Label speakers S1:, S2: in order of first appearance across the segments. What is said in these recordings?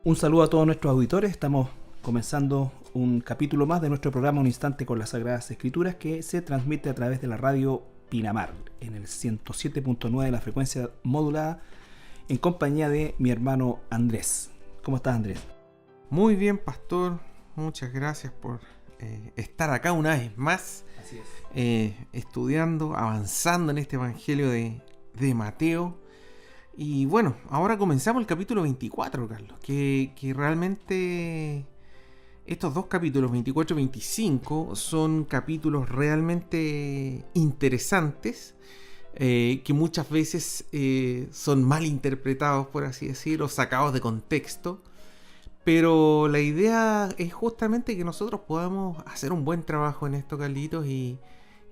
S1: Un saludo a todos nuestros auditores. Estamos comenzando un capítulo más de nuestro programa Un Instante con las Sagradas Escrituras, que se transmite a través de la radio Pinamar en el 107.9 de la frecuencia modulada, en compañía de mi hermano Andrés. ¿Cómo estás, Andrés?
S2: Muy bien, pastor. Muchas gracias por estar acá una vez más.
S1: Así es.
S2: Estudiando, avanzando en este evangelio de Mateo. Y bueno, ahora comenzamos el capítulo 24, Carlos, que realmente estos dos capítulos, 24 y 25, son capítulos realmente interesantes, que muchas veces son mal interpretados, por así decirlo, sacados de contexto. Pero la idea es justamente que nosotros podamos hacer un buen trabajo en esto, Carlitos, y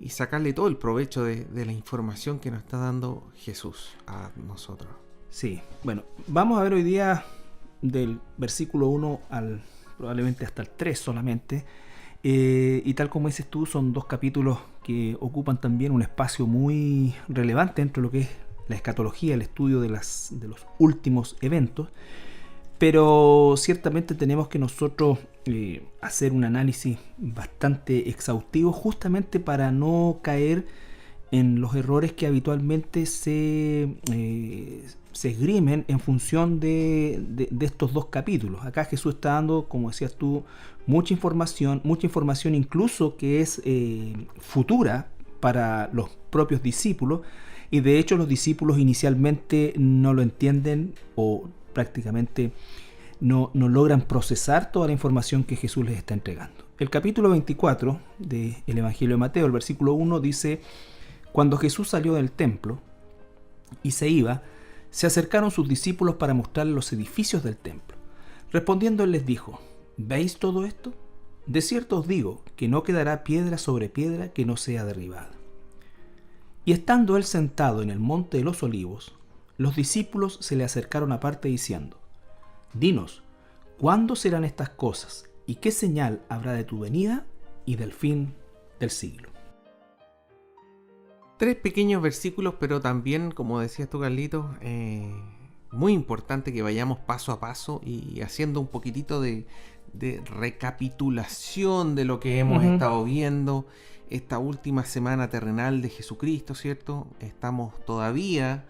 S2: sacarle todo el provecho de la información que nos está dando Jesús a nosotros.
S1: Sí, bueno, vamos a ver hoy día del versículo 1 al probablemente hasta el 3 solamente. Y tal como dices tú, son dos capítulos que ocupan también un espacio muy relevante dentro de lo que es la escatología, el estudio de los últimos eventos. Pero ciertamente tenemos que nosotros hacer un análisis bastante exhaustivo, justamente para no caer en los errores que habitualmente se esgrimen en función de estos dos capítulos. Acá Jesús está dando, como decías tú, mucha información incluso que es futura para los propios discípulos, y de hecho los discípulos inicialmente no lo entienden o prácticamente no logran procesar toda la información que Jesús les está entregando. El capítulo 24 del Evangelio de Mateo, el versículo 1 dice: cuando Jesús salió del templo y se iba, se acercaron sus discípulos para mostrarle los edificios del templo. Respondiendo, él les dijo: ¿veis todo esto? De cierto os digo que no quedará piedra sobre piedra que no sea derribada. Y estando él sentado en el monte de los olivos, los discípulos se le acercaron aparte diciendo: dinos, ¿cuándo serán estas cosas? ¿Y qué señal habrá de tu venida y del fin del siglo?
S2: Tres pequeños versículos, pero también, como decías tú, Carlitos, muy importante que vayamos paso a paso y haciendo un poquitito de recapitulación de lo que hemos estado viendo esta última semana terrenal de Jesucristo, ¿cierto? Estamos todavía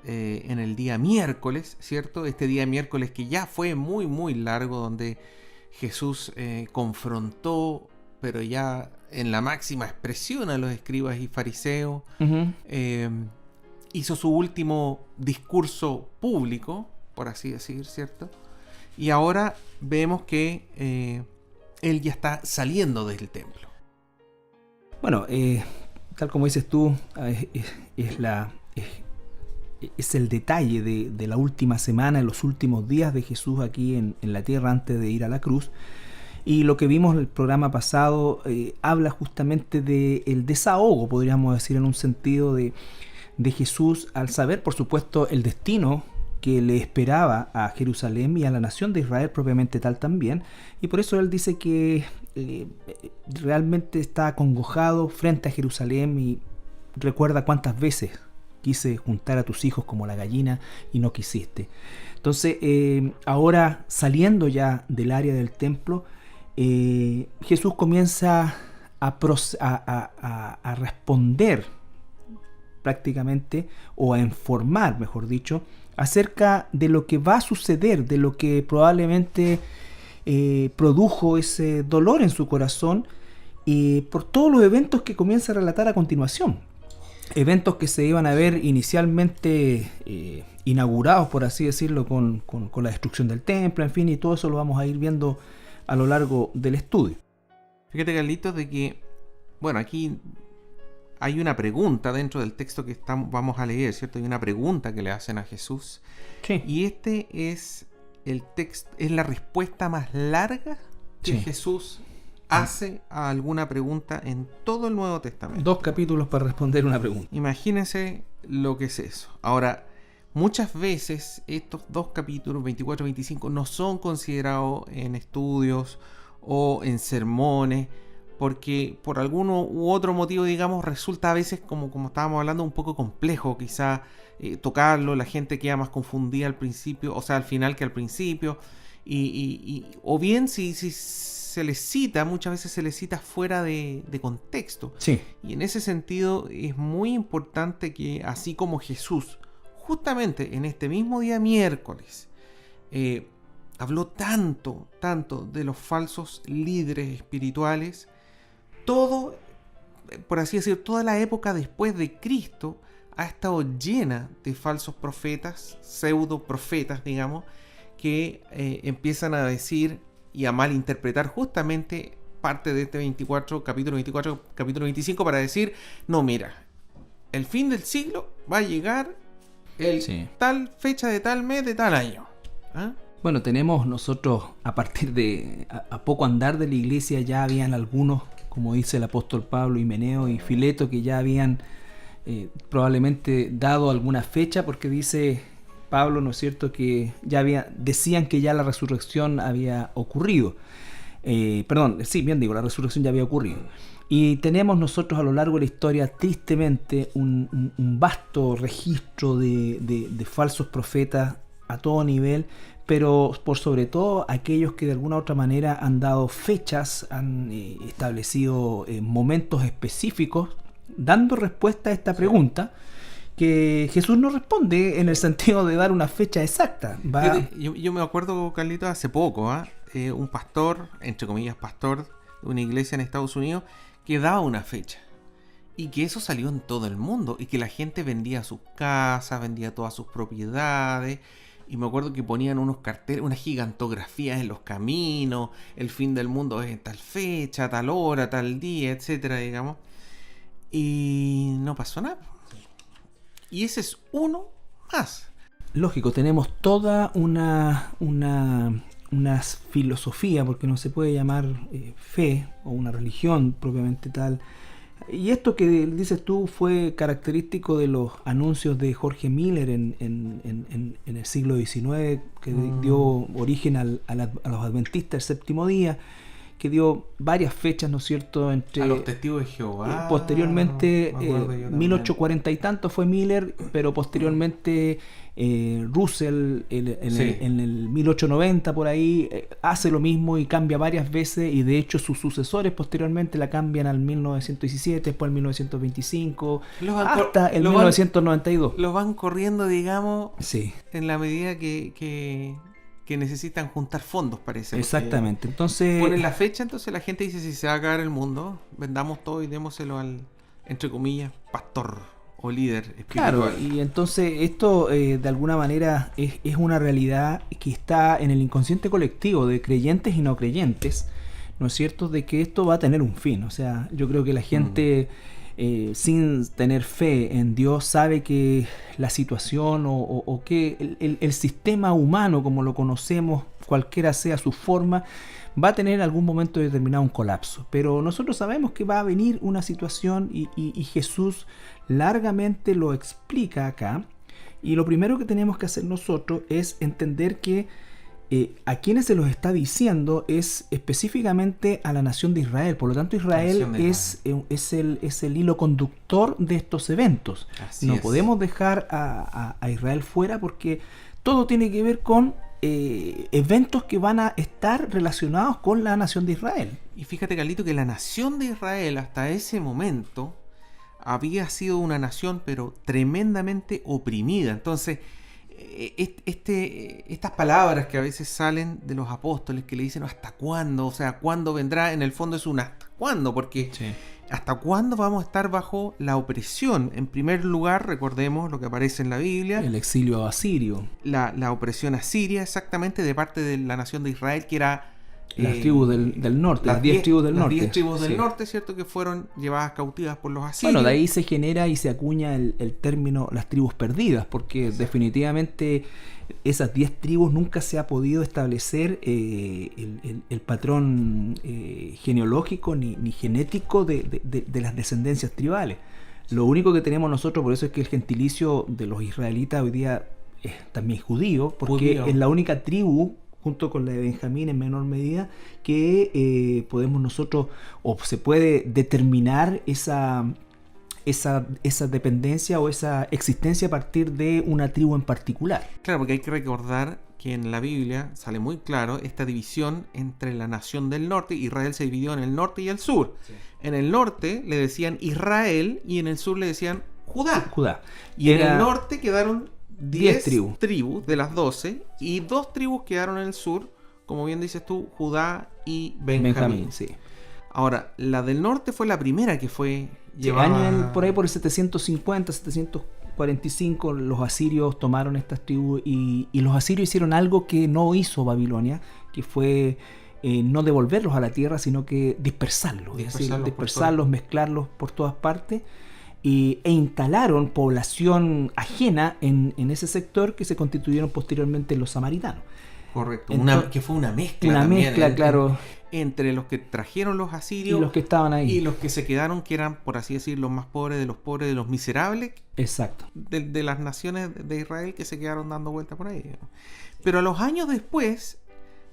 S2: en el día miércoles, ¿cierto? Este día miércoles que ya fue muy, muy largo, donde Jesús confrontó, pero ya en la máxima expresión, a los escribas y fariseos. Hizo su último discurso público, por así decir, ¿cierto? Y ahora vemos que él ya está saliendo del templo.
S1: Bueno, tal como dices tú, es el detalle de la última semana, en los últimos días de Jesús aquí en la tierra antes de ir a la cruz. Y lo que vimos en el programa pasado habla justamente del desahogo, podríamos decir, en un sentido de Jesús, al saber, por supuesto, el destino que le esperaba a Jerusalén y a la nación de Israel propiamente tal también. Y por eso él dice que realmente está acongojado frente a Jerusalén y recuerda cuántas veces quise juntar a tus hijos como la gallina y no quisiste. Entonces, ahora saliendo ya del área del templo, Jesús comienza a responder prácticamente, o a informar, mejor dicho, acerca de lo que va a suceder, de lo que probablemente produjo ese dolor en su corazón, por todos los eventos que comienza a relatar a continuación. Eventos que se iban a ver inicialmente inaugurados, por así decirlo, con la destrucción del templo, en fin, y todo eso lo vamos a ir viendo a lo largo del estudio.
S2: Fíjate, Carlitos, de que, bueno, aquí hay una pregunta dentro del texto que vamos a leer, ¿cierto? Hay una pregunta que le hacen a Jesús.
S1: Sí.
S2: Y este es el texto, es la respuesta más larga que Jesús hace a alguna pregunta en todo el Nuevo Testamento.
S1: 2 capítulos para responder una pregunta.
S2: Imagínense lo que es eso. Ahora, muchas veces estos 2 capítulos, 24 y 25, no son considerados en estudios o en sermones, porque por alguno u otro motivo, digamos, resulta a veces, como estábamos hablando, un poco complejo quizá tocarlo. La gente queda más confundida al principio, o sea, al final que al principio, O bien si se les cita, muchas veces se les cita fuera de contexto.
S1: Sí.
S2: Y en ese sentido es muy importante que, así como Jesús, justamente en este mismo día miércoles, habló tanto de los falsos líderes espirituales, todo, por así decir, toda la época después de Cristo ha estado llena de falsos profetas, pseudo profetas, digamos, que empiezan a decir y a malinterpretar justamente parte de este capítulo 24, capítulo 25, para decir, no, mira, el fin del siglo va a llegar tal fecha de tal mes de tal año. ¿Ah?
S1: Bueno, tenemos nosotros, a partir de a poco andar de la iglesia, ya habían algunos, como dice el apóstol Pablo, Himeneo y Fileto, que ya habían probablemente dado alguna fecha, porque dice Pablo, ¿no es cierto?, que ya decían que ya la resurrección había ocurrido. La resurrección ya había ocurrido. Y tenemos nosotros a lo largo de la historia, tristemente, un vasto registro de falsos profetas a todo nivel, pero por sobre todo aquellos que de alguna u otra manera han dado fechas, han establecido momentos específicos, dando respuesta a esta pregunta, que Jesús no responde en el sentido de dar una fecha exacta.
S2: Yo me acuerdo, Carlito, hace poco, un pastor, entre comillas pastor, de una iglesia en Estados Unidos, que daba una fecha. Y que eso salió en todo el mundo. Y que la gente vendía sus casas, vendía todas sus propiedades. Y me acuerdo que ponían unos carteles, unas gigantografías en los caminos. El fin del mundo es en tal fecha, tal hora, tal día, etcétera, digamos. Y no pasó nada. Y ese es uno más.
S1: Lógico, tenemos toda una filosofía, porque no se puede llamar fe o una religión propiamente tal. Y esto que dices tú fue característico de los anuncios de Jorge Miller en el siglo XIX, que dio origen a los adventistas del séptimo día, que dio varias fechas, ¿no es cierto?, entre
S2: a los testigos de Jehová.
S1: Posteriormente, 1840 y tanto fue Miller, pero posteriormente Russell en el 1890 por ahí hace lo mismo y cambia varias veces, y de hecho sus sucesores posteriormente la cambian al 1917, después al 1925, hasta el 1992.
S2: Los van corriendo, digamos,
S1: sí,
S2: en la medida que necesitan juntar fondos, parece.
S1: Exactamente. Entonces
S2: ponen la fecha, entonces la gente dice, si se va a acabar el mundo, vendamos todo y démoselo al, entre comillas, pastor o líder espiritual.
S1: Claro, y entonces esto de alguna manera es una realidad que está en el inconsciente colectivo de creyentes y no creyentes, ¿no es cierto?, de que esto va a tener un fin. O sea, yo creo que la gente sin tener fe en Dios sabe que la situación o que el sistema humano como lo conocemos, cualquiera sea su forma, va a tener en algún momento determinado un colapso. Pero nosotros sabemos que va a venir una situación y Jesús largamente lo explica acá. Y lo primero que tenemos que hacer nosotros es entender que a quienes se los está diciendo es específicamente a la nación de Israel. Por lo tanto, Israel es el hilo conductor de estos eventos. No podemos dejar a Israel fuera, porque todo tiene que ver con eventos que van a estar relacionados con la nación de Israel.
S2: Y fíjate, Carlito, que la nación de Israel hasta ese momento había sido una nación pero tremendamente oprimida. Entonces estas palabras que a veces salen de los apóstoles, que le dicen ¿hasta cuándo? O sea, ¿cuándo vendrá? En el fondo es un ¿hasta cuándo? Porque ¿hasta cuándo vamos a estar bajo la opresión? En primer lugar, recordemos lo que aparece en la Biblia,
S1: el exilio asirio,
S2: la opresión asiria, exactamente, de parte de la nación de Israel, que era
S1: las tribus del norte, las 10 tribus del norte.
S2: Las 10 tribus del norte, ¿cierto?, que fueron llevadas cautivas por los asirios.
S1: Bueno, de ahí se genera y se acuña el término las tribus perdidas, porque definitivamente esas 10 tribus nunca se ha podido establecer el patrón genealógico ni genético de las descendencias tribales. Lo único que tenemos nosotros, por eso es que el gentilicio de los israelitas hoy día es también judío, porque es la única tribu, junto con la de Benjamín en menor medida, que podemos nosotros, o se puede determinar esa dependencia o esa existencia a partir de una tribu en particular.
S2: Claro, porque hay que recordar que en la Biblia sale muy claro esta división entre la nación del norte. Israel se dividió en el norte y el sur.
S1: Sí.
S2: En el norte le decían Israel y en el sur le decían Judá.
S1: Judá.
S2: Y en el norte quedaron 10
S1: tribus.
S2: tribus de las 12 y 2 tribus quedaron en el sur, como bien dices tú, Judá y Benjamín.
S1: Sí.
S2: Ahora, la del norte fue la primera que fue llevada...
S1: Por ahí por el 750, 745, los asirios tomaron estas tribus y los asirios hicieron algo que no hizo Babilonia, que fue no devolverlos a la tierra, sino que dispersarlos, mezclarlos por todas partes. E instalaron población ajena en ese sector que se constituyeron posteriormente los samaritanos.
S2: Correcto,
S1: Entonces,
S2: que fue una mezcla
S1: una
S2: también,
S1: mezcla, claro,
S2: entre los que trajeron los asirios
S1: y los que estaban ahí.
S2: Y los que se quedaron, que eran, por así decir, los más pobres, de los miserables.
S1: Exacto.
S2: De las naciones de Israel que se quedaron dando vueltas por ahí, ¿no? Pero a los años después,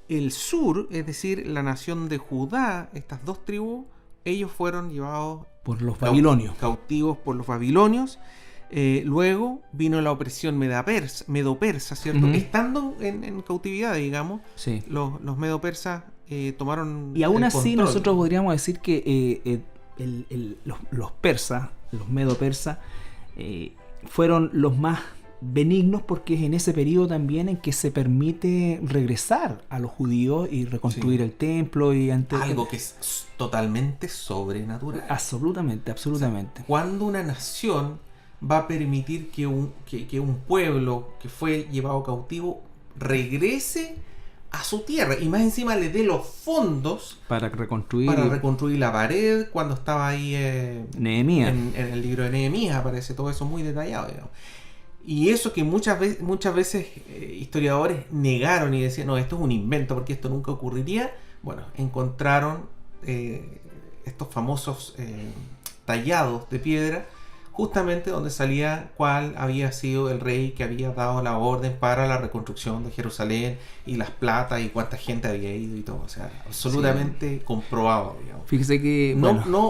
S2: el sur, es decir, la nación de Judá, estas 2 tribus, ellos fueron llevados
S1: por los babilonios.
S2: Cautivos por los babilonios. Luego vino la opresión medo-persa, ¿cierto?
S1: Uh-huh.
S2: Estando en cautividad, digamos,
S1: sí.
S2: los medo-persas tomaron
S1: y aún
S2: el
S1: así
S2: control.
S1: Nosotros podríamos decir que los persas, los medo-persas, fueron los más benignos, porque es en ese periodo también en que se permite regresar a los judíos y reconstruir el templo y
S2: algo que es totalmente sobrenatural.
S1: Absolutamente.
S2: O sea, cuando una nación va a permitir que un pueblo que fue llevado cautivo regrese a su tierra y más encima le dé los fondos
S1: para reconstruir
S2: la pared, cuando estaba ahí
S1: Nehemías.
S2: En el libro de Nehemías aparece todo eso muy detallado, digamos. Y eso que muchas veces historiadores negaron y decían, no, esto es un invento porque esto nunca ocurriría. Bueno, encontraron estos famosos tallados de piedra, justamente donde salía cuál había sido el rey que había dado la orden para la reconstrucción de Jerusalén, y las platas y cuánta gente había ido y todo. O sea, absolutamente comprobado, digamos.
S1: Fíjese que...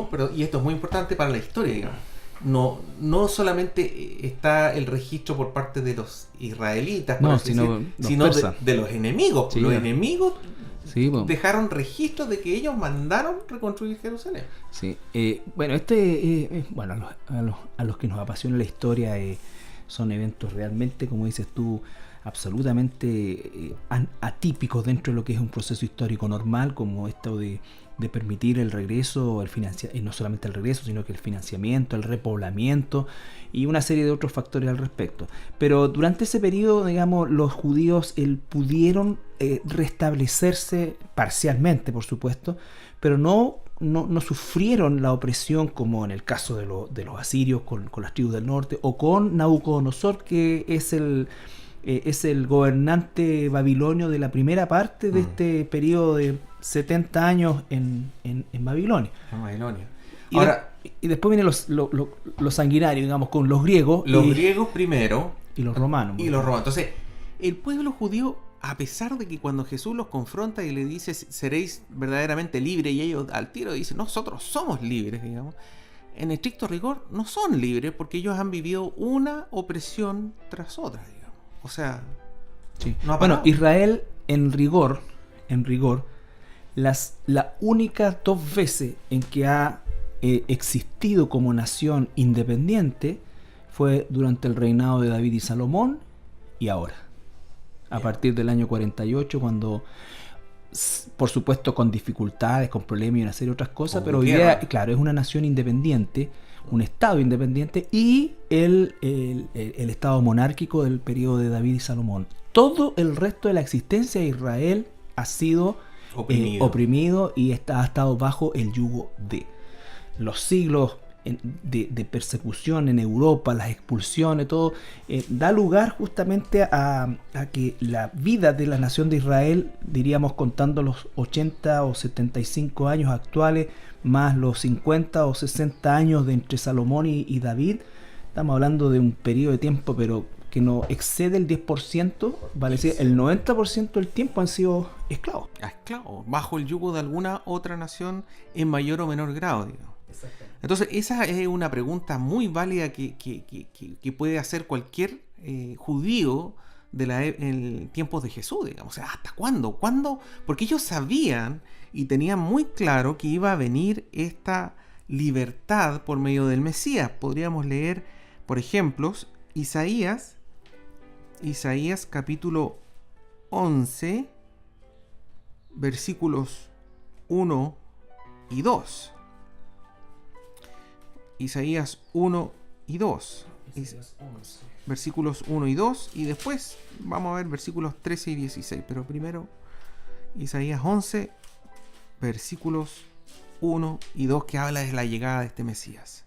S2: Pero, y esto es muy importante para la historia, digamos. No solamente está el registro por parte de los israelitas,
S1: sino
S2: de los enemigos.
S1: Sí,
S2: los enemigos
S1: sí,
S2: dejaron registros de que ellos mandaron reconstruir Jerusalén.
S1: Sí, a los que nos apasiona la historia, son eventos realmente, como dices tú, absolutamente atípicos dentro de lo que es un proceso histórico normal, como esto de permitir el regreso, y no solamente el regreso, sino que el financiamiento, el repoblamiento y una serie de otros factores al respecto. Pero durante ese periodo, digamos, los judíos pudieron restablecerse parcialmente, por supuesto, pero no sufrieron la opresión como en el caso de los asirios con las tribus del norte, o con Nabucodonosor, que es el gobernante babilonio de la primera parte de este periodo de 70 años en Babilonia. Y después vienen los sanguinarios, digamos, con los griegos.
S2: Griegos primero.
S1: Y los romanos.
S2: Entonces, el pueblo judío, a pesar de que cuando Jesús los confronta y le dice, seréis verdaderamente libres, y ellos al tiro dicen, nosotros somos libres, digamos, en estricto rigor no son libres, porque ellos han vivido una opresión tras otra, digamos. O sea,
S1: sí.
S2: No ha parado.
S1: Israel, en rigor, la única 2 veces en que ha existido como nación independiente fue durante el reinado de David y Salomón, y ahora, a partir del año 48, cuando, por supuesto, con dificultades, con problemas y una serie de otras cosas, pero hoy día, claro, es una nación independiente, un estado independiente, y el estado monárquico del periodo de David y Salomón. Todo el resto de la existencia de Israel ha sido oprimido y ha estado bajo el yugo de los siglos de persecución en Europa, las expulsiones, todo, da lugar justamente a que la vida de la nación de Israel, diríamos contando los 80 o 75 años actuales, más los 50 o 60 años de entre Salomón y David, estamos hablando de un periodo de tiempo, pero que no excede el 10%, vale decir, el 90% del tiempo han sido esclavos.
S2: Esclavos, bajo el yugo de alguna otra nación en mayor o menor grado, digamos. Entonces, esa es una pregunta muy válida que puede hacer cualquier judío en tiempos de Jesús, digamos. O sea, ¿hasta cuándo? ¿Cuándo? Porque ellos sabían y tenían muy claro que iba a venir esta libertad por medio del Mesías. Podríamos leer, por ejemplo, Isaías capítulo 11, versículos 1 y 2. Isaías 1 y 2. Versículos 1 y 2. Y después vamos a ver versículos 13 y 16. Pero primero, Isaías 11, versículos 1 y 2, que habla de la llegada de este Mesías.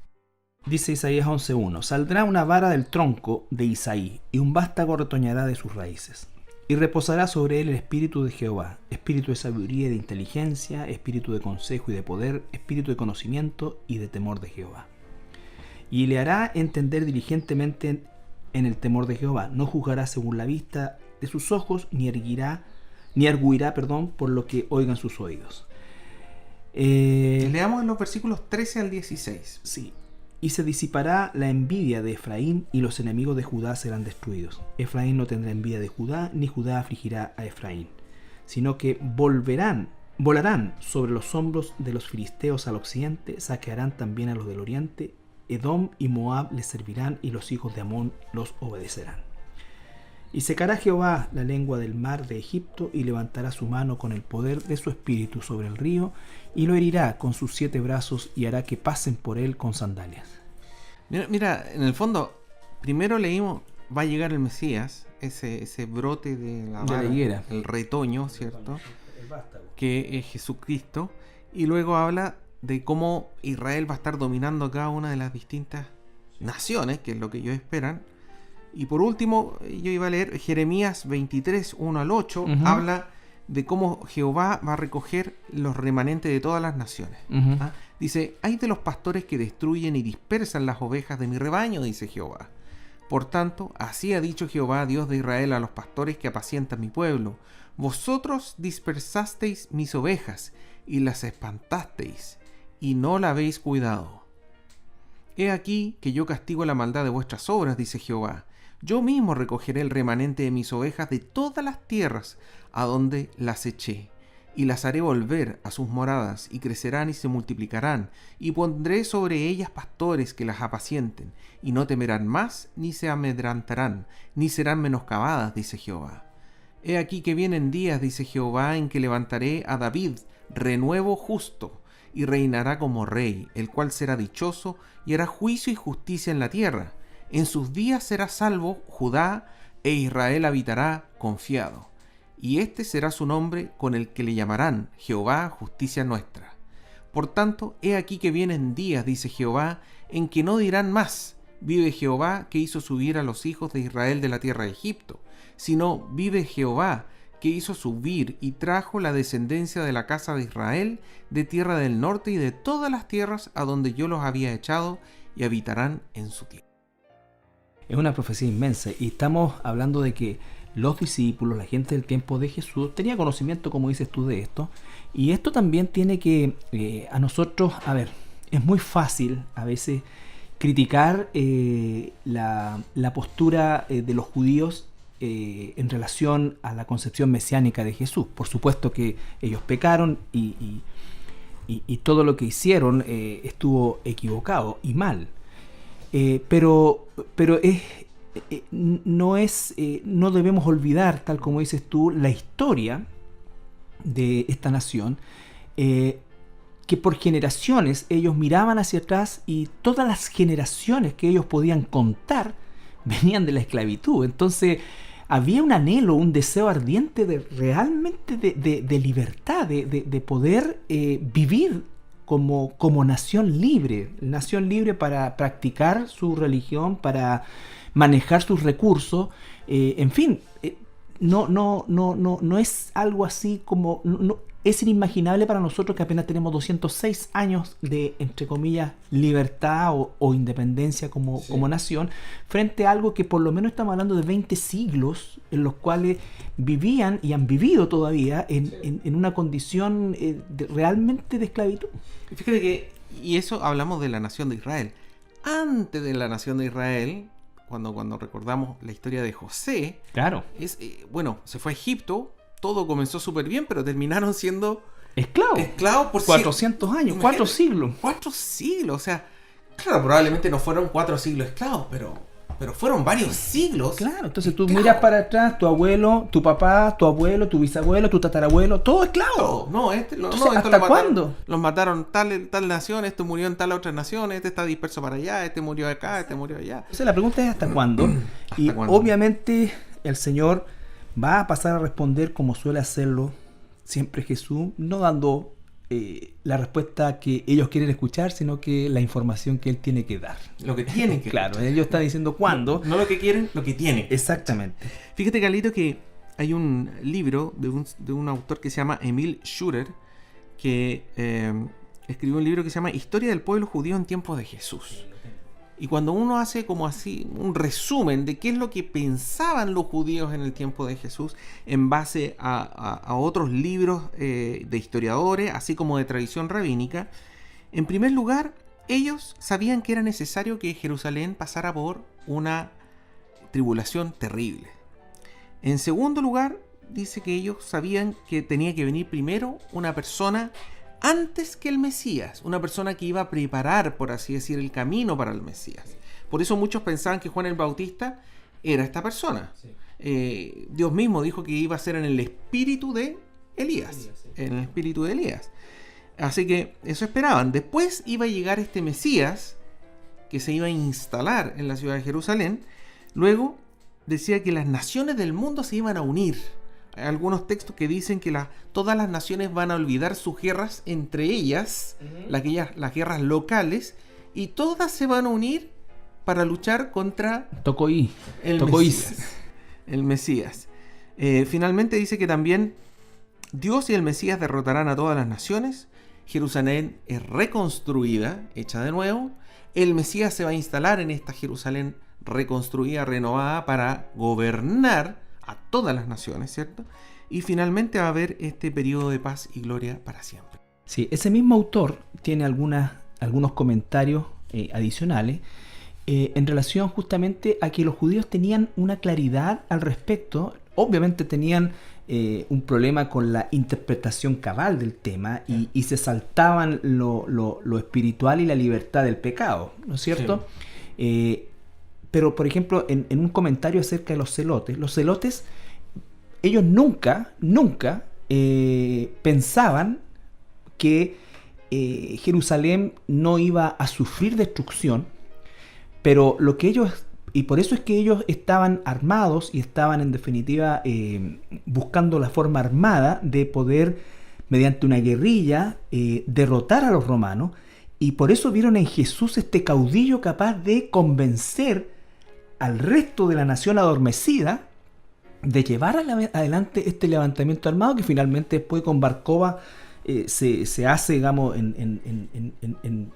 S1: Dice Isaías 11:1: Saldrá una vara del tronco de Isaí, y un vástago retoñará de sus raíces. Y reposará sobre él el espíritu de Jehová, espíritu de sabiduría y de inteligencia, espíritu de consejo y de poder, espíritu de conocimiento y de temor de Jehová. Y le hará entender diligentemente en el temor de Jehová. No juzgará según la vista de sus ojos, ni arguirá, por lo que oigan sus oídos.
S2: Leamos en los versículos 13 al 16.
S1: Sí. Y se disipará la envidia de Efraín, y los enemigos de Judá serán destruidos. Efraín no tendrá envidia de Judá, ni Judá afligirá a Efraín, sino que volarán sobre los hombros de los filisteos al occidente, saquearán también a los del oriente. Edom y Moab les servirán, y los hijos de Amón los obedecerán. Y secará Jehová la lengua del mar de Egipto, y levantará su mano con el poder de su espíritu sobre el río, y lo herirá con sus 7 brazos, y hará que pasen por él con sandalias.
S2: Mira, en el fondo, primero leímos, va a llegar el Mesías, ese brote de la higuera, el retoño, ¿cierto? El vástago. Que es Jesucristo, y luego habla de cómo Israel va a estar dominando a cada una de las distintas naciones, que es lo que ellos esperan. Y por último, yo iba a leer Jeremías 23, 1 al 8, habla de cómo Jehová va a recoger los remanentes de todas las naciones. ¿Ah? Dice: hay de los pastores que destruyen y dispersan las ovejas de mi rebaño, dice Jehová. Por tanto, así ha dicho Jehová, Dios de Israel, a los pastores que apacientan mi pueblo: vosotros dispersasteis mis ovejas y las espantasteis, y no la habéis cuidado. He aquí que yo castigo la maldad de vuestras obras, dice Jehová. Yo mismo recogeré el remanente de mis ovejas de todas las tierras a donde las eché, y las haré volver a sus moradas, y crecerán y se multiplicarán, y pondré sobre ellas pastores que las apacienten, y no temerán más, ni se amedrantarán, ni serán menoscabadas, dice Jehová. He aquí que vienen días, dice Jehová, en que levantaré a David renuevo justo, y reinará como rey, el cual será dichoso, y hará juicio y justicia en la tierra. En sus días será salvo Judá, e Israel habitará confiado. Y este será su nombre con el que le llamarán Jehová, justicia nuestra. Por tanto, he aquí que vienen días, dice Jehová, en que no dirán más: vive Jehová, que hizo subir a los hijos de Israel de la tierra de Egipto, sino: vive Jehová, que hizo subir y trajo la descendencia de la casa de Israel de tierra del norte y de todas las tierras a donde yo los había echado, y habitarán en su tierra.
S1: Es una profecía inmensa, y estamos hablando de que los discípulos, la gente del tiempo de Jesús, tenía conocimiento, como dices tú, de esto. Y esto también tiene que, a nosotros, es muy fácil a veces criticar la postura de los judíos en relación a la concepción mesiánica de Jesús. Por supuesto que ellos pecaron y todo lo que hicieron estuvo equivocado y mal. Pero no debemos olvidar, tal como dices tú, la historia de esta nación, que por generaciones ellos miraban hacia atrás, y todas las generaciones que ellos podían contar venían de la esclavitud. Entonces había un anhelo, un deseo ardiente de realmente de libertad, de poder vivir como nación libre para practicar su religión, para manejar sus recursos, en fin, no es algo así como... es inimaginable para nosotros, que apenas tenemos 206 años de, entre comillas, libertad o independencia como nación, frente a algo que por lo menos estamos hablando de 20 siglos en los cuales vivían y han vivido todavía en una condición realmente de esclavitud.
S2: Fíjate que, y eso hablamos de la nación de Israel. Antes de la nación de Israel, cuando recordamos la historia de José.
S1: Claro.
S2: Bueno, se fue a Egipto, todo comenzó súper bien, pero terminaron siendo
S1: esclavos por 400 años, 4 siglos.
S2: 4 siglos, o sea, claro, probablemente no fueron 4 siglos esclavos, pero fueron varios siglos.
S1: Claro, entonces tú miras para atrás, tu abuelo, tu papá, tu abuelo, tu bisabuelo, tu tatarabuelo, todo esclavo. ¿Hasta cuándo?
S2: Los mataron tal nación, este murió en tal otra nación, este está disperso para allá, este murió acá, este murió allá.
S1: Entonces la pregunta es ¿hasta cuándo? Y obviamente el Señor va a pasar a responder como suele hacerlo siempre Jesús, no dando la respuesta que ellos quieren escuchar, sino que la información que Él tiene que dar.
S2: Lo que tienen que
S1: Claro, ellos están diciendo cuándo.
S2: No lo que quieren, lo que tienen.
S1: Exactamente.
S2: Fíjate, Carlito, que hay un libro de un autor que se llama Emil Schurer, que escribió un libro que se llama Historia del pueblo judío en tiempos de Jesús. Y cuando uno hace como así un resumen de qué es lo que pensaban los judíos en el tiempo de Jesús en base a otros libros de historiadores, así como de tradición rabínica, en primer lugar, ellos sabían que era necesario que Jerusalén pasara por una tribulación terrible. En segundo lugar, dice que ellos sabían que tenía que venir primero una persona antes que el Mesías, una persona que iba a preparar, por así decir, el camino para el Mesías. Por eso muchos pensaban que Juan el Bautista era esta persona. Sí. Dios mismo dijo que iba a ser en el espíritu de Elías. En el espíritu de Elías. Así que eso esperaban. Después iba a llegar este Mesías, que se iba a instalar en la ciudad de Jerusalén. Luego decía que las naciones del mundo se iban a unir. Hay algunos textos que dicen que todas las naciones van a olvidar sus guerras entre ellas, las guerras locales, y todas se van a unir para luchar contra el Mesías. Finalmente dice que también Dios y el Mesías derrotarán a todas las naciones. Jerusalén es reconstruida, hecha de nuevo. El Mesías se va a instalar en esta Jerusalén reconstruida, renovada, para gobernar a todas las naciones, ¿cierto? Y finalmente va a haber este periodo de paz y gloria para siempre.
S1: Sí, ese mismo autor tiene algunos comentarios adicionales en relación justamente a que los judíos tenían una claridad al respecto. Obviamente tenían un problema con la interpretación cabal del tema y se saltaban lo espiritual y la libertad del pecado, ¿no es cierto? Sí. Pero, por ejemplo, en un comentario acerca de los celotes, ellos nunca pensaban que Jerusalén no iba a sufrir destrucción, pero lo que ellos, y por eso es que ellos estaban armados y estaban en definitiva buscando la forma armada de poder, mediante una guerrilla, derrotar a los romanos, y por eso vieron en Jesús este caudillo capaz de convencer al resto de la nación adormecida de llevar adelante este levantamiento armado que finalmente después con Bar Kokhba se hace, digamos, en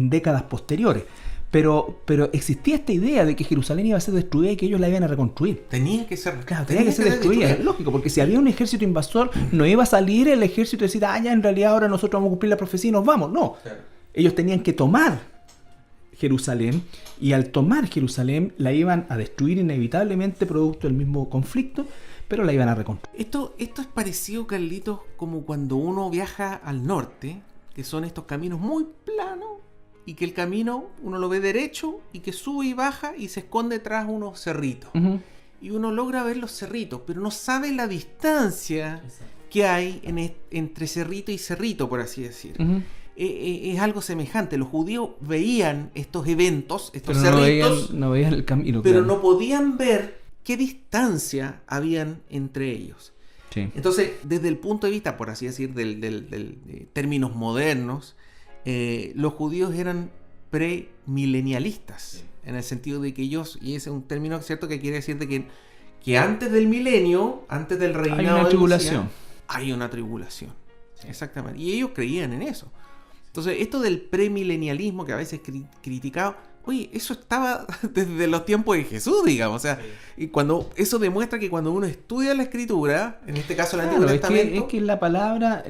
S1: décadas posteriores. Pero existía esta idea de que Jerusalén iba a ser destruida y que ellos la iban a reconstruir.
S2: Tenía que ser
S1: destruida. Es lógico, porque si había un ejército invasor, no iba a salir el ejército y decir, ya en realidad ahora nosotros vamos a cumplir la profecía y nos vamos. No, claro. Ellos tenían que tomar Jerusalén, y al tomar Jerusalén la iban a destruir inevitablemente producto del mismo conflicto, pero la iban a reconstruir.
S2: Esto es parecido, Carlitos, como cuando uno viaja al norte, que son estos caminos muy planos, y que el camino uno lo ve derecho y que sube y baja y se esconde tras unos cerritos. Y uno logra ver los cerritos, pero no sabe la distancia que hay entre cerrito y cerrito, por así decir. Es algo semejante. Los judíos veían estos eventos, estos cerritos,
S1: no veían el camino,
S2: pero no podían ver qué distancia habían entre ellos.
S1: Sí.
S2: Entonces, desde el punto de vista, por así decir, de términos modernos, los judíos eran premilenialistas, sí, en el sentido de que ellos, y ese es un término cierto que quiere decir de que antes del milenio, antes del reinado,
S1: hay una tribulación.
S2: Hay una tribulación. Sí. Exactamente. Y ellos creían en eso. Entonces, esto del premilenialismo que a veces es criticado, Oye, eso estaba desde los tiempos de Jesús, digamos. O sea, y cuando eso demuestra que cuando uno estudia la Escritura, en este caso el Antiguo Testamento...
S1: Es que la palabra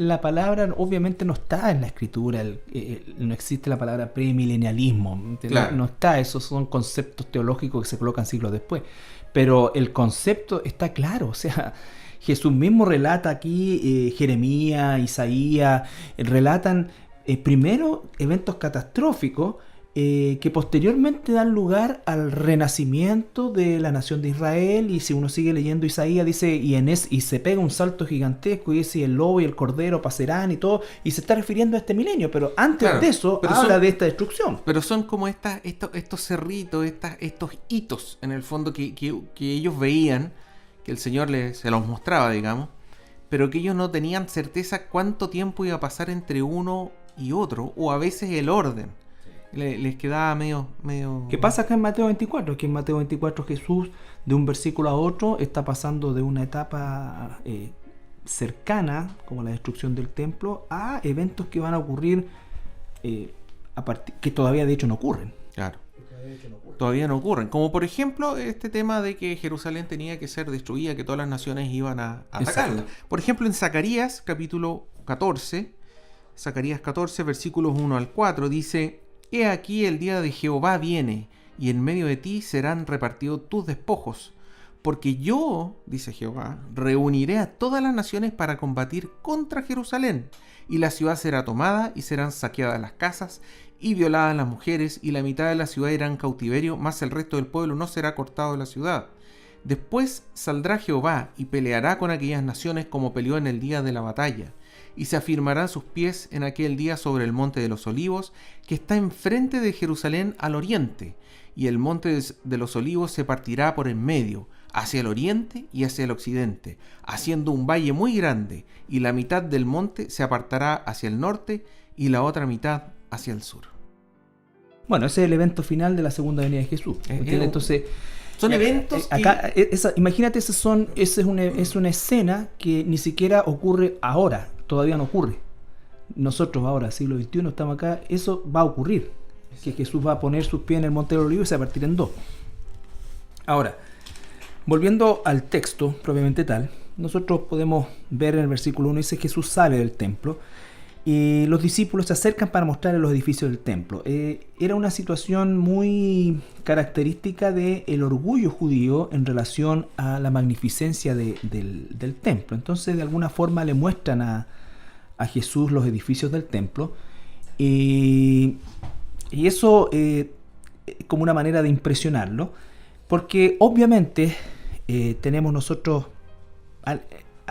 S1: obviamente no está en la Escritura. No existe la palabra premilenialismo.
S2: Claro.
S1: No está, esos son conceptos teológicos que se colocan siglos después. Pero el concepto está claro, o sea... Jesús mismo relata aquí, Jeremías, Isaías, relatan primero eventos catastróficos que posteriormente dan lugar al renacimiento de la nación de Israel. Y si uno sigue leyendo Isaías, dice, y se pega un salto gigantesco, y dice, el lobo y el cordero pasarán y todo, y se está refiriendo a este milenio, pero antes de eso habla de esta destrucción.
S2: Pero son como estos cerritos, estos hitos, en el fondo, que ellos veían, que el Señor se los mostraba, digamos, pero que ellos no tenían certeza cuánto tiempo iba a pasar entre uno y otro, o a veces el orden. Les quedaba medio...
S1: ¿Qué pasa acá en Mateo 24? Que en Mateo 24 Jesús, de un versículo a otro, está pasando de una etapa cercana, como la destrucción del templo, a eventos que van a ocurrir, que todavía de hecho no ocurren.
S2: Claro. Todavía no ocurren. Como por ejemplo este tema de que Jerusalén tenía que ser destruida, que todas las naciones iban a atacarla. Por ejemplo, en Zacarías, capítulo 14, Zacarías 14, versículos 1 al 4, dice: He aquí el día de Jehová viene, y en medio de ti serán repartidos tus despojos. Porque yo, dice Jehová, reuniré a todas las naciones para combatir contra Jerusalén, y la ciudad será tomada, y serán saqueadas las casas, y violadas las mujeres, y la mitad de la ciudad irá en cautiverio, mas el resto del pueblo no será cortado de la ciudad. Después saldrá Jehová, y peleará con aquellas naciones como peleó en el día de la batalla. Y se afirmarán sus pies en aquel día sobre el monte de los olivos, que está enfrente de Jerusalén al oriente, y el monte de los olivos se partirá por en medio, hacia el oriente y hacia el occidente, haciendo un valle muy grande, y la mitad del monte se apartará hacia el norte, y la otra mitad hacia el sur.
S1: Bueno, ese es el evento final de la segunda venida de Jesús. Entonces...
S2: Son eventos
S1: acá, imagínate, es una escena que ni siquiera ocurre ahora, todavía no ocurre. Nosotros ahora, siglo XXI, estamos acá, eso va a ocurrir. Que Jesús va a poner sus pies en el monte de los olivos y se va a partir en dos. Ahora, volviendo al texto propiamente tal, nosotros podemos ver en el versículo 1, dice: Jesús sale del templo y los discípulos se acercan para mostrarle los edificios del templo. Era una situación muy característica del orgullo judío en relación a la magnificencia del templo. Entonces, de alguna forma le muestran a Jesús los edificios del templo, y eso como una manera de impresionarlo, porque obviamente tenemos nosotros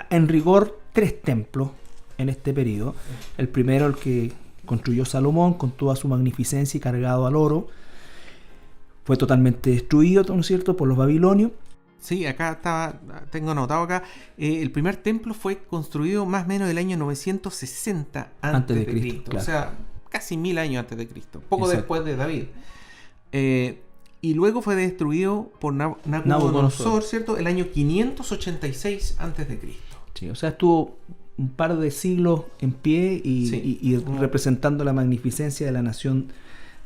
S1: en rigor 3 templos en este periodo. El primero, el que construyó Salomón con toda su magnificencia y cargado al oro, fue totalmente destruido, ¿no es cierto?, por los babilonios.
S2: Sí, tengo anotado acá, el primer templo fue construido más o menos del año 960 antes de Cristo. Claro. O sea, casi 1000 años antes de Cristo, poco Exacto. Después de David. Y luego fue destruido por Nabucodonosor, ¿cierto?, el año 586 antes de Cristo.
S1: Sí, o sea, estuvo un par de siglos en pie y representando la magnificencia de la nación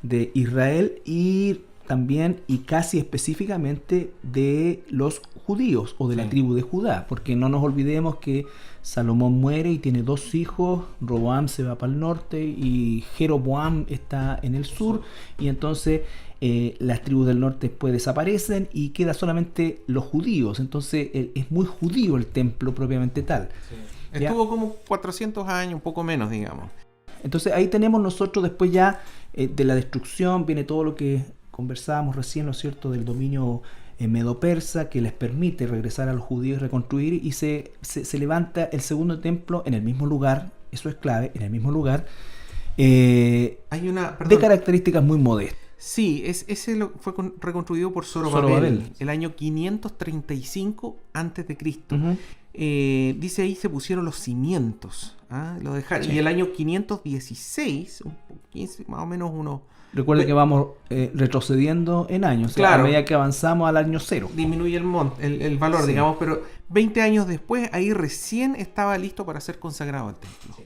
S1: de Israel, y también y casi específicamente de los judíos o de la tribu de Judá, porque no nos olvidemos que Salomón muere y tiene 2 hijos. Roboam se va para el norte y Jeroboam está en el sur, y entonces las tribus del norte después desaparecen y queda solamente los judíos. Entonces es muy judío el templo propiamente tal.
S2: Estuvo como 400 años, un poco menos, digamos.
S1: Entonces ahí tenemos nosotros después ya de la destrucción, viene todo lo que conversábamos recién, ¿no es cierto?, del dominio medo-persa, que les permite regresar a los judíos y reconstruir, y se levanta el segundo templo en el mismo lugar. Eso es clave, en el mismo lugar, de características muy modestas.
S2: Sí, ese fue reconstruido por Zorobabel el año 535 antes de Cristo. Uh-huh. Dice ahí se pusieron los cimientos, lo dejaron. Sí. Y el año 516, 15, más o menos uno.
S1: Recuerden que vamos retrocediendo en años, claro, a medida que avanzamos al año 0.
S2: Disminuye el valor, sí, digamos, pero 20 años después, ahí recién estaba listo para ser consagrado el templo. Sí.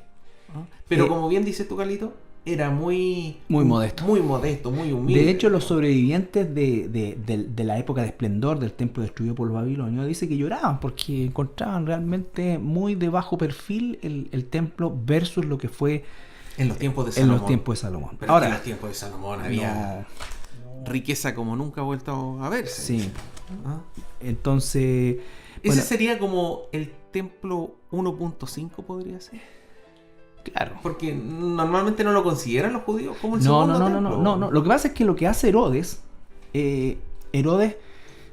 S2: Pero como bien dices tú, Carlito, era muy
S1: modesto.
S2: Muy modesto, muy humilde.
S1: De hecho, los sobrevivientes de la época de esplendor del templo destruido por los babilonios dicen que lloraban porque encontraban realmente muy de bajo perfil el templo versus lo que fue
S2: en los tiempos de Salomón.
S1: Pero
S2: ahora, en los tiempos de Salomón había riqueza como nunca ha vuelto a verse.
S1: Sí. Entonces...
S2: Ese sería como el templo 1.5, podría ser.
S1: Claro.
S2: Porque normalmente no lo consideran los judíos como el segundo templo.
S1: No. Lo que pasa es que lo que hace Herodes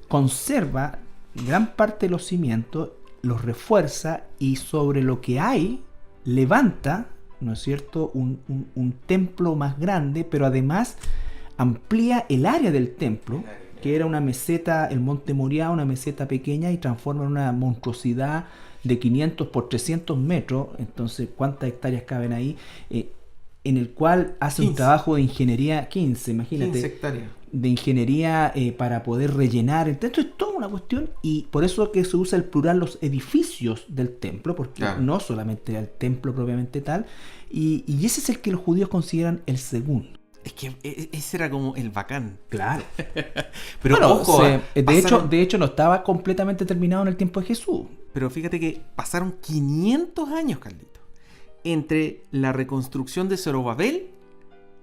S1: conserva gran parte de los cimientos, los refuerza y sobre lo que hay levanta, ¿no es cierto?, un templo más grande, pero además amplía el área del templo, que era una meseta, el monte Moriah, una meseta pequeña, y transforma en una monstruosidad de 500 por 300 metros, entonces cuántas hectáreas caben ahí, en el cual hace
S2: 15.
S1: Un trabajo de ingeniería, 15, imagínate,
S2: 15 hectáreas.
S1: De ingeniería para poder rellenar, entonces es toda una cuestión, y por eso que se usa el plural, los edificios del templo, porque no solamente era el templo propiamente tal, y ese es el que los judíos consideran el segundo.
S2: Es que ese era como el bacán.
S1: Claro.
S2: Pero
S1: bueno,
S2: ojo,
S1: de hecho no estaba completamente terminado en el tiempo de Jesús.
S2: Pero fíjate que pasaron 500 años, Carlito, entre la reconstrucción de Zorobabel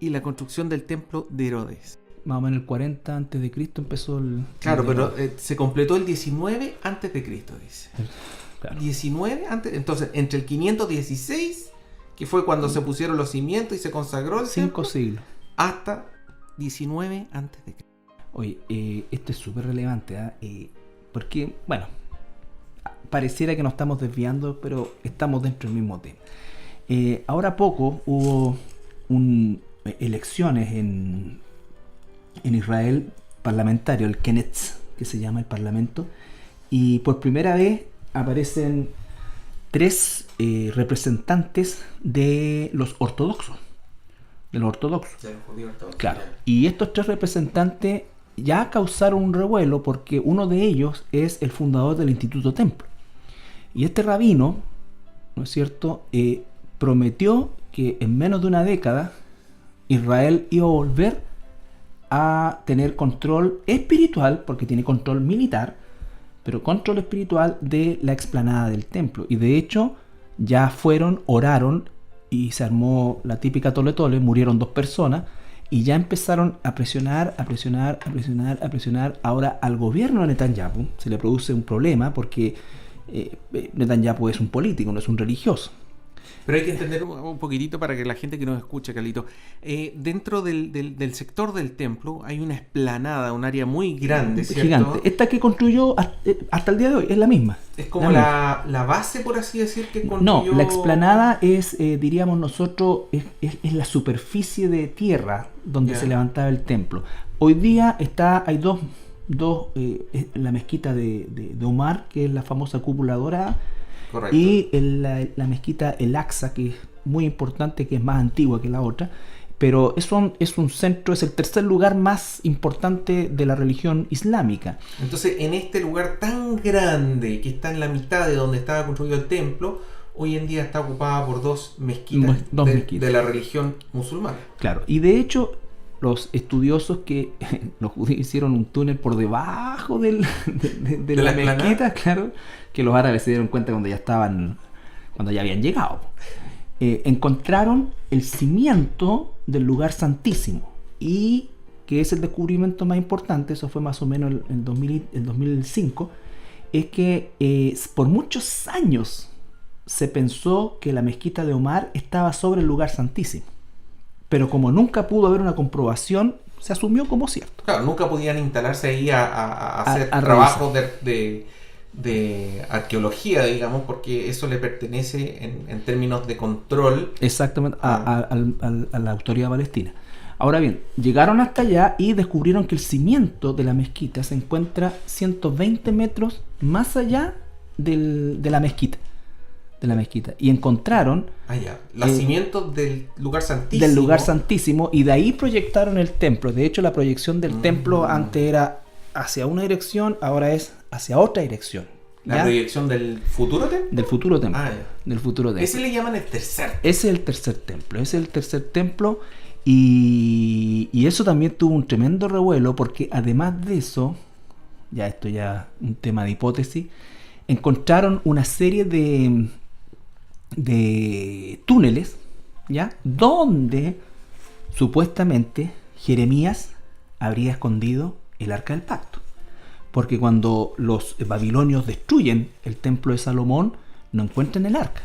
S2: y la construcción del templo de Herodes.
S1: Más o menos el 40 antes de Cristo empezó el...
S2: Claro, pero se completó el 19 antes de Cristo, dice.
S1: Claro.
S2: 19 antes, entonces entre el 516, que fue cuando se pusieron los cimientos y se consagró el
S1: 5
S2: templo,
S1: siglos.
S2: Hasta 19 antes de Cristo.
S1: Oye, esto es súper relevante, porque, bueno, pareciera que nos estamos desviando, pero estamos dentro del mismo tema. Ahora poco hubo elecciones en Israel parlamentario, el Knesset, que se llama el parlamento, y por primera vez aparecen 3 representantes de los ortodoxos. De los ortodoxos.
S2: De los judíos ortodoxos.
S1: Claro. Y estos 3 representantes ya causaron un revuelo porque uno de ellos es el fundador del Instituto Templo. Y este rabino, ¿no es cierto?, prometió que en menos de una década Israel iba a volver a tener control espiritual, porque tiene control militar, pero control espiritual de la explanada del templo. Y de hecho ya fueron, oraron, y se armó la típica tole tole, murieron 2 personas, y ya empezaron a presionar ahora al gobierno de Netanyahu. Se le produce un problema porque Netanyahu es un político, no es un religioso.
S2: Pero hay que entender un poquitito para que la gente que nos escuche, Carlito. Dentro del sector del templo hay una explanada, un área muy grande, ¿cierto?
S1: Gigante. Esta que construyó hasta el día de hoy es la misma.
S2: Es como la base, por así decir, que construyó...
S1: No, la explanada es, diríamos nosotros, es la superficie de tierra donde se levantaba el templo. Hoy día hay dos la mezquita de Omar, que es la famosa cúpula dorada.
S2: Correcto.
S1: Y la mezquita El Aqsa, que es muy importante, que es más antigua que la otra, pero es un centro, es el tercer lugar más importante de la religión islámica.
S2: Entonces, en este lugar tan grande, que está en la mitad de donde estaba construido el templo, hoy en día está ocupada por 2 mezquitas, de la religión musulmana.
S1: Claro, y de hecho, los estudiosos que los judíos hicieron un túnel por debajo de la mezquita, claro, que los árabes se dieron cuenta cuando ya habían llegado. Encontraron el cimiento del lugar santísimo, y que es el descubrimiento más importante, eso fue más o menos en 2005, es que por muchos años se pensó que la mezquita de Omar estaba sobre el lugar santísimo. Pero como nunca pudo haber una comprobación, se asumió como cierto.
S2: Claro, nunca podían instalarse ahí a hacer trabajos de arqueología, digamos, porque eso le pertenece en términos de control.
S1: Exactamente, a la autoridad palestina. Ahora bien, llegaron hasta allá y descubrieron que el cimiento de la mezquita se encuentra 120 metros más allá de la mezquita. Y encontraron
S2: los cimientos del lugar santísimo.
S1: Y de ahí proyectaron el templo. De hecho, la proyección del templo antes era hacia una dirección, ahora es hacia otra dirección.
S2: La
S1: ¿ya?
S2: proyección del futuro templo.
S1: Del futuro templo.
S2: Ah, ya.
S1: Del futuro templo.
S2: Ese le llaman el tercer.
S1: Ese es el tercer templo. Ese es el tercer templo. Y eso también tuvo un tremendo revuelo porque además de eso, ya esto ya un tema de hipótesis, encontraron una serie de túneles, ¿ya? Donde supuestamente Jeremías habría escondido el arca del pacto. Porque cuando los babilonios destruyen el templo de Salomón, no encuentran el arca.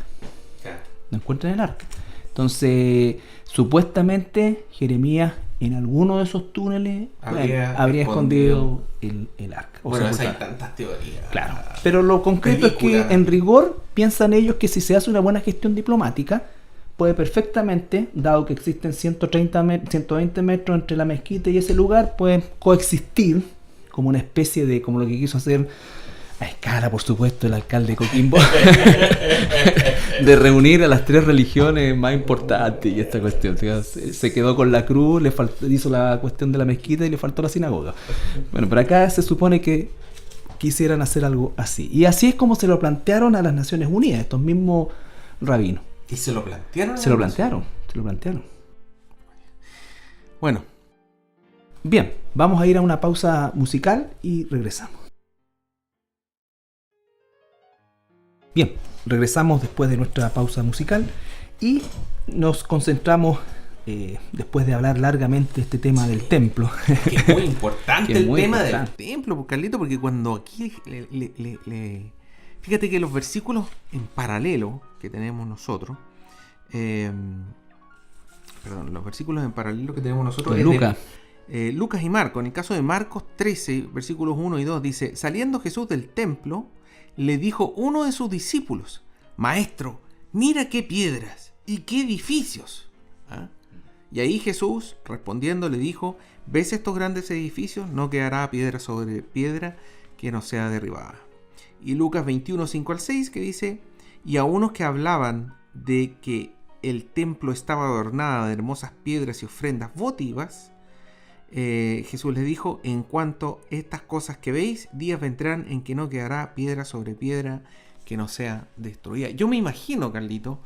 S2: Claro.
S1: No encuentran el arca. Entonces, supuestamente Jeremías en alguno de esos túneles habría escondido el arca.
S2: Bueno, hay tantas teorías.
S1: Claro. Pero lo concreto es que en rigor piensan ellos que si se hace una buena gestión diplomática, puede perfectamente, dado que existen 120 metros entre la mezquita y ese lugar, pueden coexistir como una especie de, como lo que quiso hacer a escala, por supuesto, el alcalde de Coquimbo, de reunir a las tres religiones más importantes y esta cuestión. Se quedó con la cruz, hizo la cuestión de la mezquita y le faltó la sinagoga. Bueno, pero acá se supone que quisieran hacer algo así. Y así es como se lo plantearon a las Naciones Unidas, estos mismos rabinos.
S2: ¿Y se lo plantearon?
S1: Se lo plantearon.
S2: Bueno.
S1: Bien, vamos a ir a una pausa musical y regresamos. Bien, regresamos después de nuestra pausa musical y nos concentramos, después de hablar largamente de este tema del templo.
S2: Que es muy importante el tema del templo, pues, Carlito, porque cuando aquí fíjate que los versículos en paralelo que tenemos nosotros, los versículos en paralelo que tenemos nosotros es
S1: Lucas.
S2: Lucas y Marcos. En el caso de Marcos 13, versículos 1 y 2, dice: saliendo Jesús del templo, le dijo uno de sus discípulos: Maestro, mira qué piedras y qué edificios. ¿Ah? Y ahí Jesús, respondiendo, le dijo: ¿ves estos grandes edificios? No quedará piedra sobre piedra que no sea derribada. Y Lucas 21, 5 al 6, que dice: y a unos que hablaban de que el templo estaba adornado de hermosas piedras y ofrendas votivas, Jesús les dijo: en cuanto a estas cosas que veis, días vendrán en que no quedará piedra sobre piedra que no sea destruida. Yo me imagino, Carlito,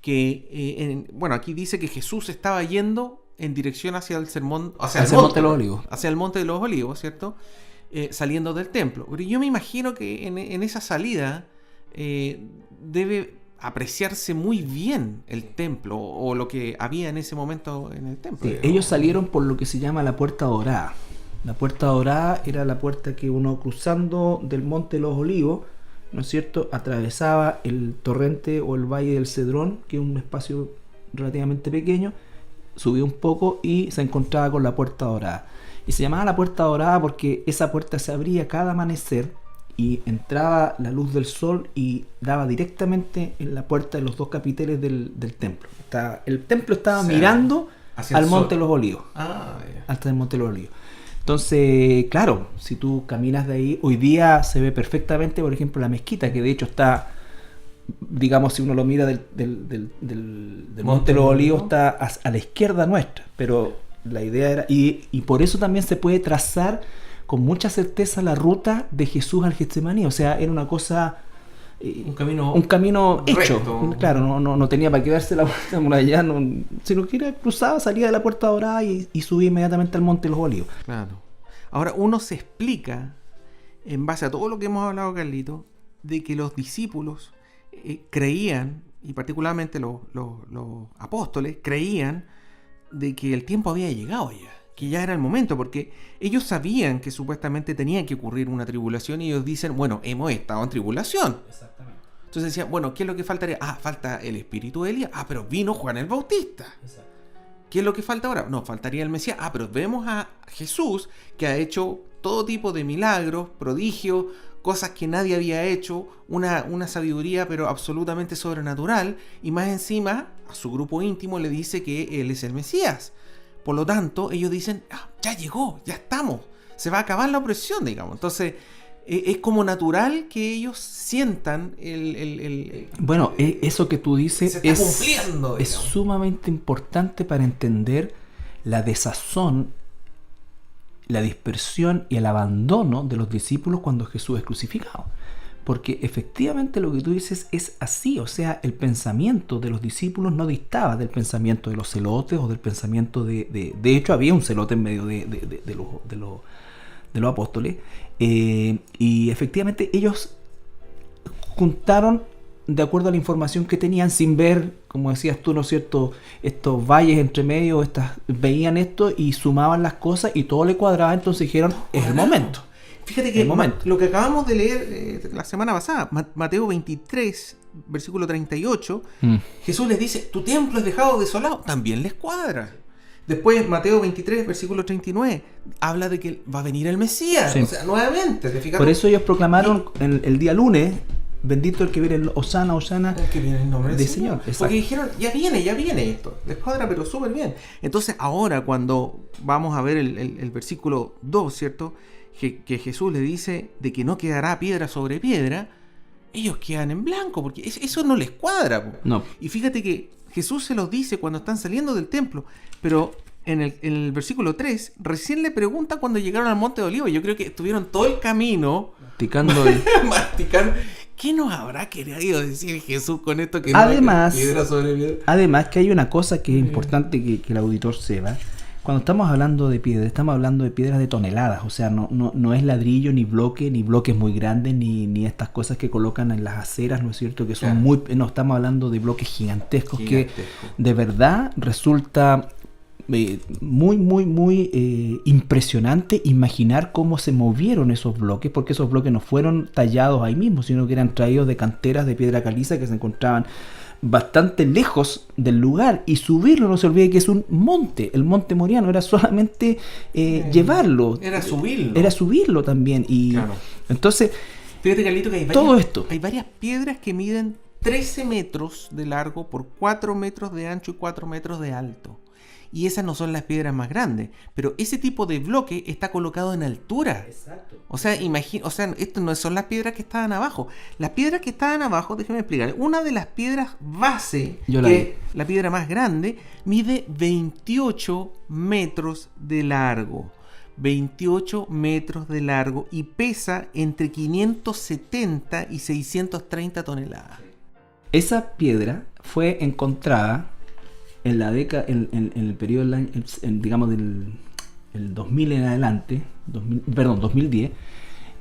S2: que aquí dice que Jesús estaba yendo en dirección hacia el sermón, hacia el monte de los olivos. Hacia el monte de los olivos, ¿cierto? Saliendo del templo. Pero yo me imagino que en esa salida debe apreciarse muy bien el templo o lo que había en ese momento en el templo.
S1: Sí, ellos salieron por lo que se llama la Puerta Dorada. La Puerta Dorada era la puerta que uno, cruzando del Monte de los Olivos, ¿no es cierto?, atravesaba el torrente o el Valle del Cedrón, que es un espacio relativamente pequeño, subía un poco y se encontraba con la Puerta Dorada. Y se llamaba la Puerta Dorada porque esa puerta se abría cada amanecer y entraba la luz del sol y daba directamente en la puerta de los dos capiteles del templo. El templo estaba mirando al Monte de los Olivos. Hasta el Monte de los Olivos. Entonces, claro, si tú caminas de ahí, hoy día se ve perfectamente, por ejemplo, la mezquita, que de hecho está, digamos, si uno lo mira del Monte de los Olivos, está a la izquierda nuestra, pero la idea era, y por eso también se puede trazar con mucha certeza la ruta de Jesús al Getsemaní. O sea, era una cosa, un camino hecho. Recto. Claro, no tenía para qué darse la vuelta por allá, sino que cruzaba, salía de la Puerta Dorada y subía inmediatamente al Monte de los Olivos.
S2: Claro. Ahora uno se explica, en base a todo lo que hemos hablado, Carlito, de que los discípulos creían, y particularmente los apóstoles, creían de que el tiempo había llegado ya, que ya era el momento, porque ellos sabían que supuestamente tenía que ocurrir una tribulación y ellos dicen, bueno, hemos estado en tribulación.
S1: Exactamente.
S2: Entonces decían, bueno, ¿qué es lo que faltaría? Falta el espíritu de Elías. Pero vino Juan el Bautista.
S1: Exacto.
S2: ¿Qué es lo que falta ahora? No, faltaría el Mesías. Pero vemos a Jesús, que ha hecho todo tipo de milagros, prodigios, cosas que nadie había hecho, una sabiduría pero absolutamente sobrenatural, y más encima a su grupo íntimo le dice que él es el Mesías. Por lo tanto, ellos dicen, ya llegó, ya estamos, se va a acabar la opresión, digamos. Entonces, es como natural que ellos sientan
S1: Bueno, eso que tú dices
S2: se está cumpliendo,
S1: es sumamente importante para entender la desazón, la dispersión y el abandono de los discípulos cuando Jesús es crucificado. porque efectivamente lo que tú dices es así, o sea, el pensamiento de los discípulos no distaba del pensamiento de los celotes o del pensamiento de hecho había un celote en medio de los apóstoles, y efectivamente ellos juntaron de acuerdo a la información que tenían sin ver, como decías tú, ¿no es cierto?, estos valles entre medio, veían esto y sumaban las cosas y todo le cuadraba, entonces dijeron, es el momento.
S2: Fíjate que lo que acabamos de leer la semana pasada, Mateo 23, versículo 38, Jesús les dice, tu templo es dejado desolado, también les cuadra. Después Mateo 23, versículo 39, habla de que va a venir el Mesías, sí. O sea, nuevamente.
S1: Por eso ellos proclamaron el día lunes, bendito el que viene, Hosana, Hosana,
S2: el que viene en nombre del
S1: Señor.
S2: Porque dijeron, ya viene esto, les cuadra pero súper bien. Entonces ahora cuando vamos a ver el versículo 2, ¿cierto?, que Jesús le dice de que no quedará piedra sobre piedra, ellos quedan en blanco, porque eso no les cuadra.
S1: No.
S2: Y fíjate que Jesús se los dice cuando están saliendo del templo, pero en el versículo 3, recién le pregunta cuando llegaron al Monte de Olivos. Yo creo que estuvieron todo el camino masticando. ¿Qué nos habrá querido decir Jesús con esto? Que
S1: además,
S2: no hay piedra sobre piedra.
S1: Además que hay una cosa que es importante que el auditor sepa. Cuando estamos hablando de piedra, estamos hablando de piedras de toneladas, o sea, no es ladrillo, ni bloques muy grandes, ni estas cosas que colocan en las aceras, ¿no es cierto? Que son no, estamos hablando de bloques gigantescos. Que de verdad resulta muy impresionante imaginar cómo se movieron esos bloques, porque esos bloques no fueron tallados ahí mismo, sino que eran traídos de canteras de piedra caliza que se encontraban bastante lejos del lugar, y subirlo, no se olvide que es un monte, el Monte Moriano, era solamente llevarlo,
S2: era
S1: subirlo también, y claro. Entonces
S2: fíjate, Carlito, que hay varias piedras que miden 13 metros de largo por 4 metros de ancho y 4 metros de alto. Y esas no son las piedras más grandes, pero ese tipo de bloque está colocado en altura.
S1: Exacto.
S2: O sea, esto no son las piedras que estaban abajo. Las piedras que estaban abajo, déjeme explicar. Una de las piedras base, la piedra más grande, mide 28 metros de largo. 28 metros de largo y pesa entre 570 y 630 toneladas.
S1: Esa piedra fue encontrada en la década, en el periodo, digamos, del 2000 en adelante, 2010,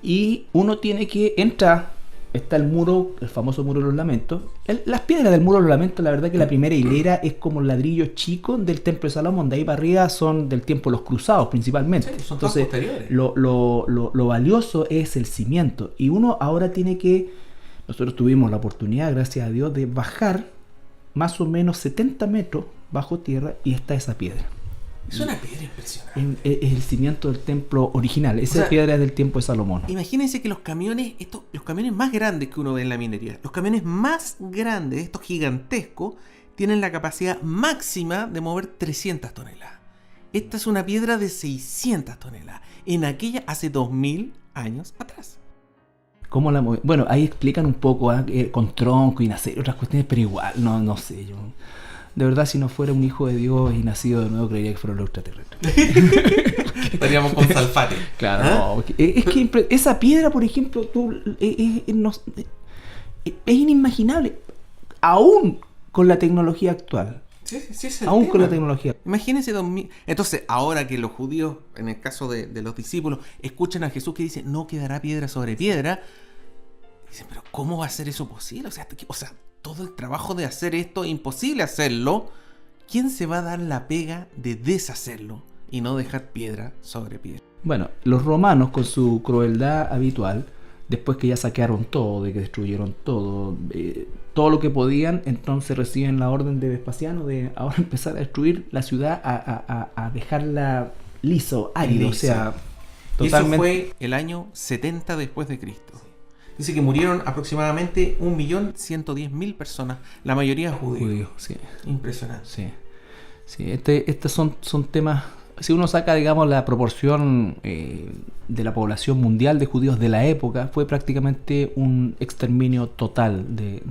S1: y uno tiene que entrar, está el muro, el famoso muro de los lamentos. Las piedras del muro de los lamentos, la verdad que la primera hilera es como el ladrillo chico del templo de Salomón, de ahí para arriba son del tiempo de los cruzados principalmente.
S2: Sí, son
S1: entonces
S2: posteriores.
S1: Lo valioso es el cimiento, y uno ahora tiene que, nosotros tuvimos la oportunidad, gracias a Dios, de bajar más o menos 70 metros bajo tierra, y está esa piedra.
S2: Es una piedra impresionante.
S1: Es el cimiento del templo original. Esa piedra es del tiempo de Salomón.
S2: Imagínense que los camiones más grandes que uno ve en la minería, los camiones más grandes, estos gigantescos, tienen la capacidad máxima de mover 300 toneladas. Esta es una piedra de 600 toneladas. En aquella hace 2000 años atrás.
S1: ¿Cómo la mueve? Bueno, ahí explican un poco con tronco y nacer, otras cuestiones, pero igual, no sé. Yo, de verdad, si no fuera un hijo de Dios y nacido de nuevo, creería que fuera los extraterrestres.
S2: Estaríamos con Salfate.
S1: Claro, no, es que esa piedra, por ejemplo, es inimaginable, aún con la tecnología actual.
S2: Sí, es el
S1: aún
S2: tema.
S1: Con la tecnología.
S2: Imagínense 2000. Entonces, ahora que los judíos, en el caso de los discípulos, escuchan a Jesús que dice, no quedará piedra sobre piedra, dicen, pero ¿cómo va a ser eso posible? O sea, todo el trabajo de hacer esto, imposible hacerlo. ¿Quién se va a dar la pega de deshacerlo y no dejar piedra sobre piedra?
S1: Bueno, los romanos, con su crueldad habitual, después que ya saquearon todo, de que destruyeron todo lo que podían, entonces reciben la orden de Vespasiano de ahora empezar a destruir la ciudad, a dejarla liso, árido, o sea, totalmente.
S2: Y eso fue el año 70 después de Cristo. Dice que murieron aproximadamente 1.110.000 personas, la mayoría judíos.
S1: Sí.
S2: Impresionante.
S1: Sí. Estos son temas si uno saca, digamos, la proporción de la población mundial de judíos de la época, fue prácticamente un exterminio total de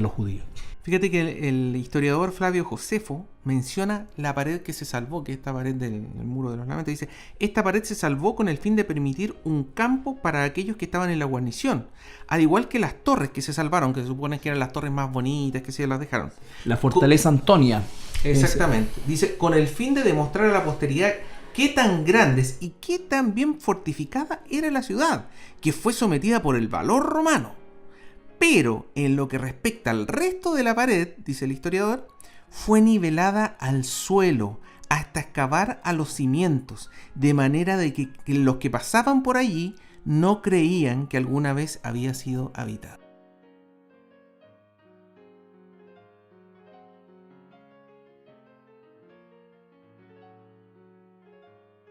S1: los judíos.
S2: Fíjate que el historiador Flavio Josefo menciona la pared que se salvó, que es esta pared del Muro de los Lamentos. Dice, esta pared se salvó con el fin de permitir un campo para aquellos que estaban en la guarnición, al igual que las torres que se salvaron, que se supone que eran las torres más bonitas, que se las dejaron.
S1: La fortaleza Antonia.
S2: Exactamente. Dice, con el fin de demostrar a la posteridad qué tan grandes y qué tan bien fortificada era la ciudad, que fue sometida por el valor romano. Pero en lo que respecta al resto de la pared, dice el historiador, fue nivelada al suelo hasta excavar a los cimientos, de manera de que los que pasaban por allí no creían que alguna vez había sido habitada.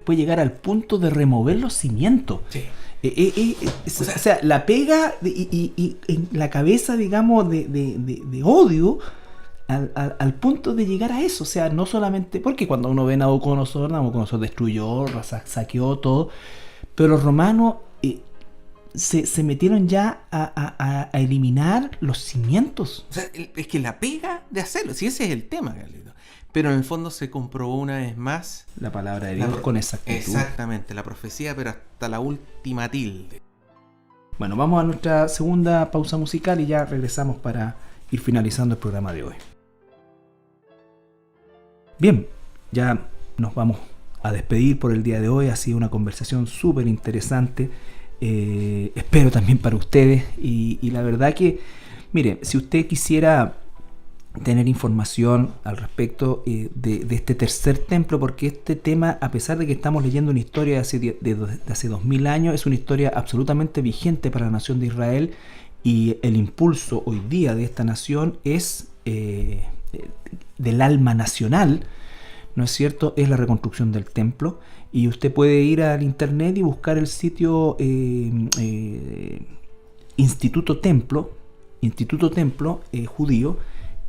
S1: Puede llegar al punto de remover los cimientos.
S2: Sí.
S1: O sea, la pega y en la cabeza, digamos, de odio al punto de llegar a eso. O sea, no solamente... Porque cuando uno ve a Nabucodonosor destruyó, saqueó todo. Pero los romanos se metieron ya a eliminar los cimientos.
S2: O sea, es que la pega de hacerlo, si ese es el tema, Carlito. Pero en el fondo se comprobó una vez más
S1: la palabra de Dios con exactitud.
S2: Exactamente, la profecía, pero hasta la última tilde.
S1: Bueno, vamos a nuestra segunda pausa musical y ya regresamos para ir finalizando el programa de hoy. Bien, ya nos vamos a despedir por el día de hoy. Ha sido una conversación súper interesante. Espero también para ustedes. Y la verdad que, mire, si usted quisiera tener información al respecto de este tercer templo, porque este tema, a pesar de que estamos leyendo una historia de hace 2000 años, es una historia absolutamente vigente para la nación de Israel, y el impulso hoy día de esta nación es del alma nacional, ¿no es cierto? Es la reconstrucción del templo, y usted puede ir al internet y buscar el sitio Instituto Templo judío,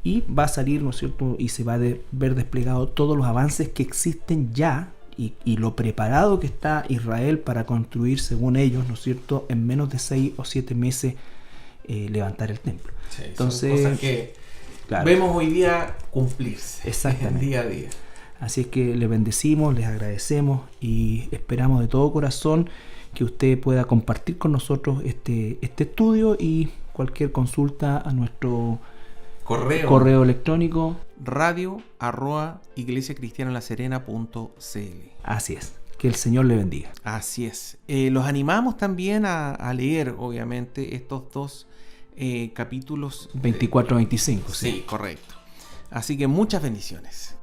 S1: y va a salir, ¿no es cierto? Y se va a ver desplegado todos los avances que existen ya y lo preparado que está Israel para construir, según ellos, ¿no es cierto?, en menos de 6 o 7 meses levantar el templo.
S2: Sí,
S1: entonces,
S2: son cosas que vemos hoy día cumplirse.
S1: Exactamente.
S2: Día a día.
S1: Así es que les bendecimos, les agradecemos y esperamos de todo corazón que usted pueda compartir con nosotros este estudio, y cualquier consulta a nuestro correo electrónico
S2: radio@iglesiacristianalaserena.cl.
S1: Así es. Que el Señor le bendiga.
S2: Así es. Los animamos también a leer, obviamente, estos dos capítulos
S1: 24-25.
S2: Sí, correcto. Así que muchas bendiciones.